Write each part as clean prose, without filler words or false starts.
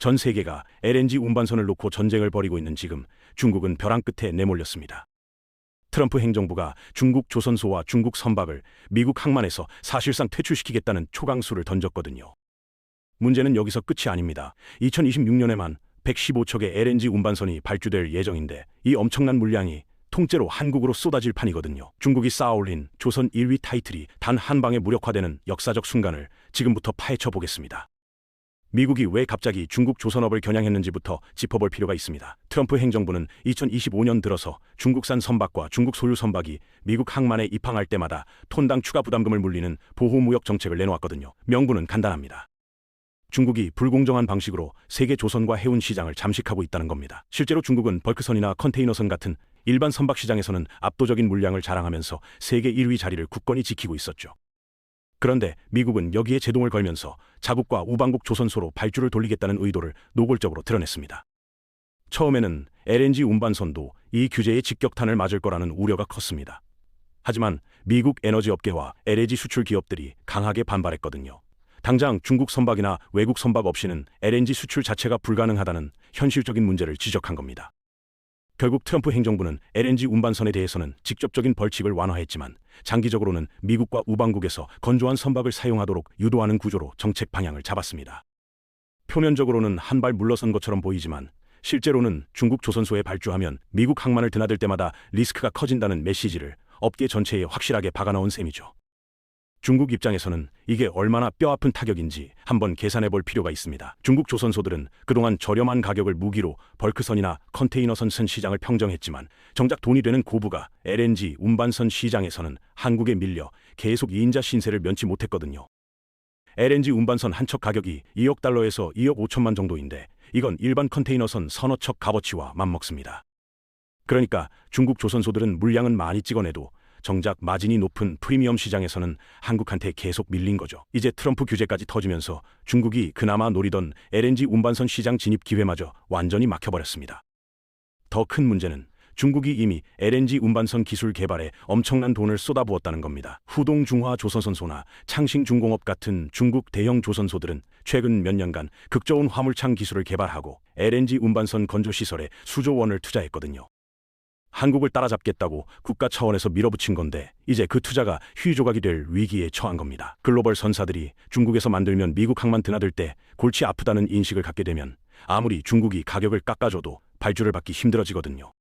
전 세계가 LNG 운반선을 놓고 전쟁을 벌이고 있는 지금 중국은 벼랑 끝에 내몰렸습니다. 트럼프 행정부가 중국 조선소와 중국 선박을 미국 항만에서 사실상 퇴출시키겠다는 초강수를 던졌거든요. 문제는 여기서 끝이 아닙니다. 2026년에만 115척의 LNG 운반선이 발주될 예정인데 이 엄청난 물량이 통째로 한국으로 쏟아질 판이거든요. 중국이 쌓아올린 조선 1위 타이틀이 단 한 방에 무력화되는 역사적 순간을 지금부터 파헤쳐 보겠습니다. 미국이 왜 갑자기 중국 조선업을 겨냥했는지부터 짚어볼 필요가 있습니다. 트럼프 행정부는 2025년 들어서 중국산 선박과 중국 소유 선박이 미국 항만에 입항할 때마다 톤당 추가 부담금을 물리는 보호무역 정책을 내놓았거든요. 명분은 간단합니다. 중국이 불공정한 방식으로 세계 조선과 해운 시장을 잠식하고 있다는 겁니다. 실제로 중국은 벌크선이나 컨테이너선 같은 일반 선박 시장에서는 압도적인 물량을 자랑하면서 세계 1위 자리를 굳건히 지키고 있었죠. 그런데 미국은 여기에 제동을 걸면서 자국과 우방국 조선소로 발주를 돌리겠다는 의도를 노골적으로 드러냈습니다. 처음에는 LNG 운반선도 이 규제에 직격탄을 맞을 거라는 우려가 컸습니다. 하지만 미국 에너지업계와 LNG 수출 기업들이 강하게 반발했거든요. 당장 중국 선박이나 외국 선박 없이는 LNG 수출 자체가 불가능하다는 현실적인 문제를 지적한 겁니다. 결국 트럼프 행정부는 LNG 운반선에 대해서는 직접적인 벌칙을 완화했지만 장기적으로는 미국과 우방국에서 건조한 선박을 사용하도록 유도하는 구조로 정책 방향을 잡았습니다. 표면적으로는 한 발 물러선 것처럼 보이지만 실제로는 중국 조선소에 발주하면 미국 항만을 드나들 때마다 리스크가 커진다는 메시지를 업계 전체에 확실하게 박아넣은 셈이죠. 중국 입장에서는 이게 얼마나 뼈아픈 타격인지 한번 계산해 볼 필요가 있습니다. 중국 조선소들은 그동안 저렴한 가격을 무기로 벌크선이나 컨테이너선 시장을 평정했지만 정작 돈이 되는 고부가 LNG 운반선 시장에서는 한국에 밀려 계속 이인자 신세를 면치 못했거든요. LNG 운반선 한 척 가격이 2억 달러에서 2억 5천만 정도인데 이건 일반 컨테이너선 서너 척 값어치와 맞먹습니다. 그러니까 중국 조선소들은 물량은 많이 찍어내도 정작 마진이 높은 프리미엄 시장에서는 한국한테 계속 밀린 거죠. 이제 트럼프 규제까지 터지면서 중국이 그나마 노리던 LNG 운반선 시장 진입 기회마저 완전히 막혀버렸습니다. 더 큰 문제는 중국이 이미 LNG 운반선 기술 개발에 엄청난 돈을 쏟아부었다는 겁니다. 후동중화조선선소나 창신중공업 같은 중국 대형 조선소들은 최근 몇 년간 극저온 화물창 기술을 개발하고 LNG 운반선 건조시설에 수조 원을 투자했거든요. 한국을 따라잡겠다고 국가 차원에서 밀어붙인 건데 이제 그 투자가 휘조각이 될 위기에 처한 겁니다. 글로벌 선사들이 중국에서 만들면 미국 항만 드나들 때 골치 아프다는 인식을 갖게 되면 아무리 중국이 가격을 깎아줘도 발주를 받기 힘들어지거든요.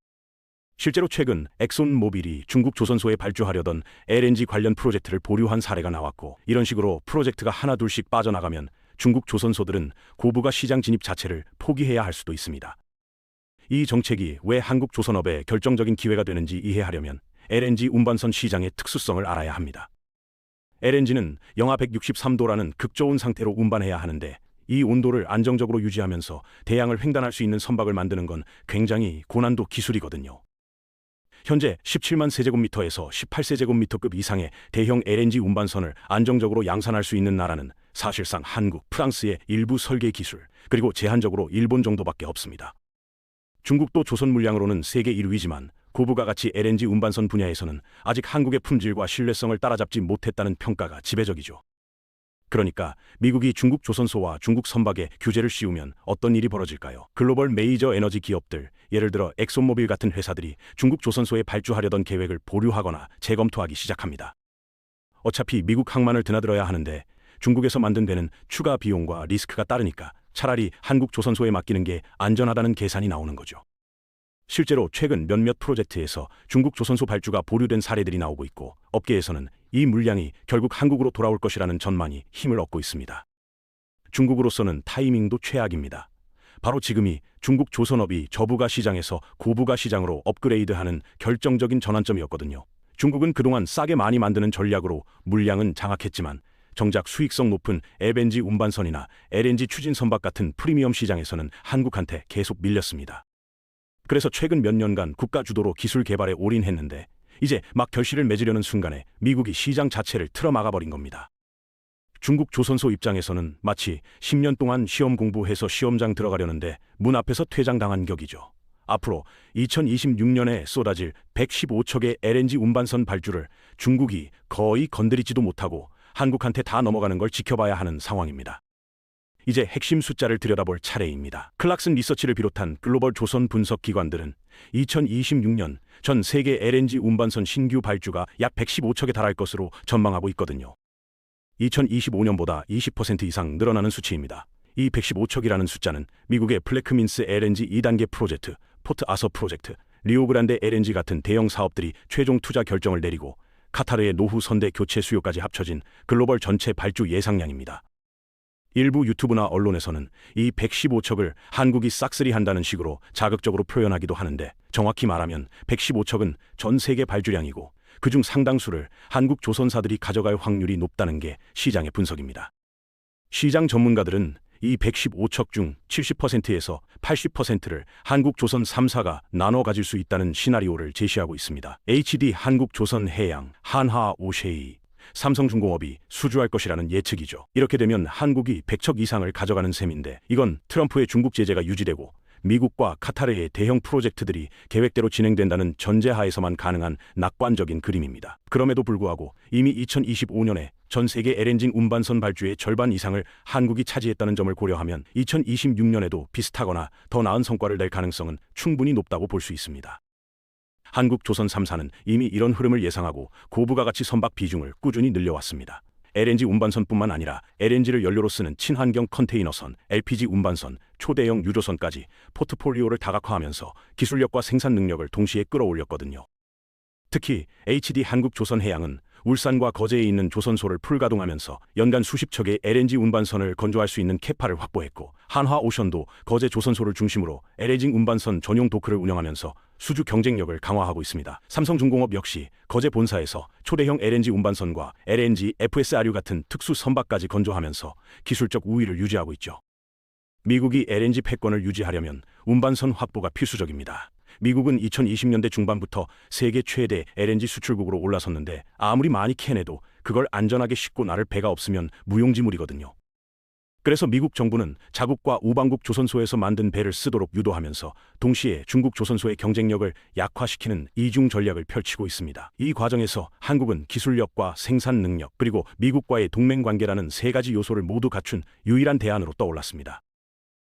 실제로 최근 엑손모빌이 중국 조선소에 발주하려던 LNG 관련 프로젝트를 보류한 사례가 나왔고 이런 식으로 프로젝트가 하나둘씩 빠져나가면 중국 조선소들은 고부가 시장 진입 자체를 포기해야 할 수도 있습니다. 이 정책이 왜 한국 조선업에 결정적인 기회가 되는지 이해하려면 LNG 운반선 시장의 특수성을 알아야 합니다. LNG는 영하 163도라는 극저온 상태로 운반해야 하는데 이 온도를 안정적으로 유지하면서 대양을 횡단할 수 있는 선박을 만드는 건 굉장히 고난도 기술이거든요. 현재 17만 세제곱미터에서 18세제곱미터급 이상의 대형 LNG 운반선을 안정적으로 양산할 수 있는 나라는 사실상 한국, 프랑스의 일부 설계 기술, 그리고 제한적으로 일본 정도밖에 없습니다. 중국도 조선 물량으로는 세계 1위지만 고부가 가치 LNG 운반선 분야에서는 아직 한국의 품질과 신뢰성을 따라잡지 못했다는 평가가 지배적이죠. 그러니까 미국이 중국 조선소와 중국 선박에 규제를 씌우면 어떤 일이 벌어질까요? 글로벌 메이저 에너지 기업들, 예를 들어 엑손모빌 같은 회사들이 중국 조선소에 발주하려던 계획을 보류하거나 재검토하기 시작합니다. 어차피 미국 항만을 드나들어야 하는데 중국에서 만든 배는 추가 비용과 리스크가 따르니까 차라리 한국 조선소에 맡기는 게 안전하다는 계산이 나오는 거죠. 실제로 최근 몇몇 프로젝트에서 중국 조선소 발주가 보류된 사례들이 나오고 있고 업계에서는 이 물량이 결국 한국으로 돌아올 것이라는 전망이 힘을 얻고 있습니다. 중국으로서는 타이밍도 최악입니다. 바로 지금이 중국 조선업이 저부가 시장에서 고부가 시장으로 업그레이드하는 결정적인 전환점이었거든요. 중국은 그동안 싸게 많이 만드는 전략으로 물량은 장악했지만 정작 수익성 높은 LNG 운반선이나 LNG 추진 선박 같은 프리미엄 시장에서는 한국한테 계속 밀렸습니다. 그래서 최근 몇 년간 국가 주도로 기술 개발에 올인했는데 이제 막 결실을 맺으려는 순간에 미국이 시장 자체를 틀어막아버린 겁니다. 중국 조선소 입장에서는 마치 10년 동안 시험 공부해서 시험장 들어가려는데 문 앞에서 퇴장당한 격이죠. 앞으로 2026년에 쏟아질 115척의 LNG 운반선 발주를 중국이 거의 건드리지도 못하고 한국한테 다 넘어가는 걸 지켜봐야 하는 상황입니다. 이제 핵심 숫자를 들여다볼 차례입니다. 클락슨 리서치를 비롯한 글로벌 조선 분석 기관들은 2026년 전 세계 LNG 운반선 신규 발주가 약 115척에 달할 것으로 전망하고 있거든요. 2025년보다 20% 이상 늘어나는 수치입니다. 이 115척이라는 숫자는 미국의 플래크민스 LNG 2단계 프로젝트, 포트 아서 프로젝트, 리오그란데 LNG 같은 대형 사업들이 최종 투자 결정을 내리고 카타르의 노후 선대 교체 수요까지 합쳐진 글로벌 전체 발주 예상량입니다. 일부 유튜브나 언론에서는 이 115척을 한국이 싹쓸이 한다는 식으로 자극적으로 표현하기도 하는데, 정확히 말하면 115척은 전 세계 발주량이고 그중 상당수를 한국 조선사들이 가져갈 확률이 높다는 게 시장의 분석입니다. 시장 전문가들은 이 115척 중 70%에서 80%를 한국 조선 3사가 나눠 가질 수 있다는 시나리오를 제시하고 있습니다. HD 한국조선해양, 한화오쉐이, 삼성중공업이 수주할 것이라는 예측이죠. 이렇게 되면 한국이 100척 이상을 가져가는 셈인데, 이건 트럼프의 중국 제재가 유지되고 미국과 카타르의 대형 프로젝트들이 계획대로 진행된다는 전제하에서만 가능한 낙관적인 그림입니다. 그럼에도 불구하고 이미 2025년에 전 세계 LNG 운반선 발주의 절반 이상을 한국이 차지했다는 점을 고려하면 2026년에도 비슷하거나 더 나은 성과를 낼 가능성은 충분히 높다고 볼 수 있습니다. 한국 조선 3사는 이미 이런 흐름을 예상하고 고부가 가치 선박 비중을 꾸준히 늘려왔습니다. LNG 운반선뿐만 아니라 LNG를 연료로 쓰는 친환경 컨테이너선, LPG 운반선, 초대형 유조선까지 포트폴리오를 다각화하면서 기술력과 생산 능력을 동시에 끌어올렸거든요. 특히 HD 한국조선해양은 울산과 거제에 있는 조선소를 풀가동하면서 연간 수십 척의 LNG 운반선을 건조할 수 있는 캐파를 확보했고, 한화오션도 거제 조선소를 중심으로 LNG 운반선 전용 도크를 운영하면서 수주 경쟁력을 강화하고 있습니다. 삼성중공업 역시 거제 본사에서 초대형 LNG 운반선과 LNG FSRU 같은 특수 선박까지 건조하면서 기술적 우위를 유지하고 있죠. 미국이 LNG 패권을 유지하려면 운반선 확보가 필수적입니다. 미국은 2020년대 중반부터 세계 최대 LNG 수출국으로 올라섰는데, 아무리 많이 캐내도 그걸 안전하게 싣고 나를 배가 없으면 무용지물이거든요. 그래서 미국 정부는 자국과 우방국 조선소에서 만든 배를 쓰도록 유도하면서 동시에 중국 조선소의 경쟁력을 약화시키는 이중 전략을 펼치고 있습니다. 이 과정에서 한국은 기술력과 생산 능력, 그리고 미국과의 동맹관계라는 세 가지 요소를 모두 갖춘 유일한 대안으로 떠올랐습니다.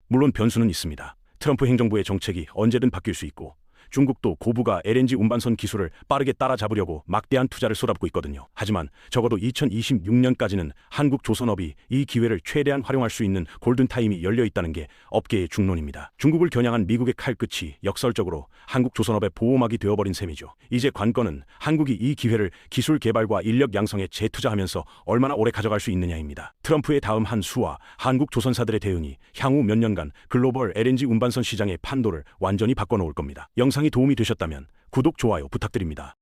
물론 변수는 있습니다. 트럼프 행정부의 정책이 언제든 바뀔 수 있고, 중국도 고부가 LNG 운반선 기술을 빠르게 따라잡으려고 막대한 투자를 쏟아붓고 있거든요. 하지만 적어도 2026년까지는 한국 조선업이 이 기회를 최대한 활용할 수 있는 골든타임이 열려있다는 게 업계의 중론입니다. 중국을 겨냥한 미국의 칼끝이 역설적으로 한국 조선업의 보호막이 되어버린 셈이죠. 이제 관건은 한국이 이 기회를 기술 개발과 인력 양성에 재투자하면서 얼마나 오래 가져갈 수 있느냐입니다. 트럼프의 다음 한 수와 한국 조선사들의 대응이 향후 몇 년간 글로벌 LNG 운반선 시장의 판도를 완전히 바꿔놓을 겁니다. 영상이 도움이 되셨다면 구독, 좋아요 부탁드립니다.